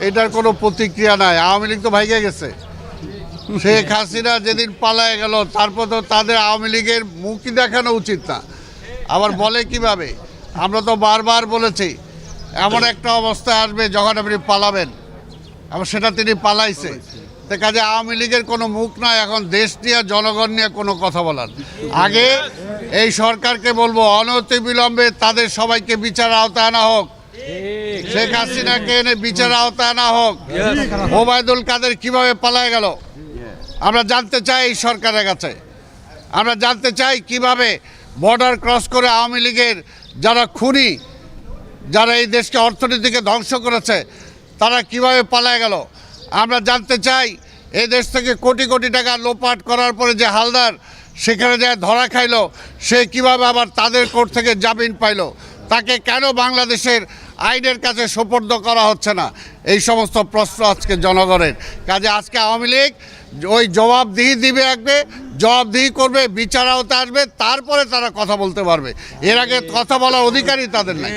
এটার কোনো প্রতিক্রিয়া নাই। আওয়ামী লীগ তো ভাইগে গেছে। শেখ হাসিনা যেদিন পালায় গেল তারপর তো তাদের আওয়ামী লীগের মুখই দেখানো উচিত না। আবার বলে কিভাবে, আমরা তো বারবার বলেছি এমন একটা অবস্থায় আসবে যখন আপনি পালাবেন, আবার সেটা তিনি পালাইছে। তো কাজে আওয়ামী লীগের কোনো মুখ নাই এখন দেশ নিয়ে জনগণ নিয়ে কোনো কথা বলার। আগে এই সরকারকে বলবো অনতিবিলম্বে তাদের সবাইকে বিচার আওতায় আনা হোক, শেখ হাসিনাকে এনে বিচার আওতায় আনা হোক। ওবায়দুল কাদের কিভাবে পালায় গেল আমরা জানতে চাই এই সরকারের কাছে। আমরা জানতে চাই কিভাবে বর্ডার ক্রস করে আওয়ামী লীগের যারা খুনি, যারা এই দেশকে অর্থনীতিকে ধ্বংস করেছে, তারা কিভাবে পালায় গেল। আমরা জানতে চাই এই দেশ থেকে কোটি কোটি টাকা লোপাট করার পরে যে হালদার সেখানে যায় ধরা খাইলো, সে কিভাবে আবার তাদের কোর্ট থেকে জামিন পাইলো, তাকে কেন বাংলাদেশের আইনের কাছে সোপর্দ করা হচ্ছে না। এই সমস্ত প্রশ্ন আজকে জনগণের কাজে। আজকে আওয়ামী লীগ ওই জবাবদিহি দিবে, আগে জবাবদিহি করবে, বিচার আওতায় আসবে, তারপরে তারা কথা বলতে পারবে। এর আগে কথা বলার অধিকারই তাদের নাই।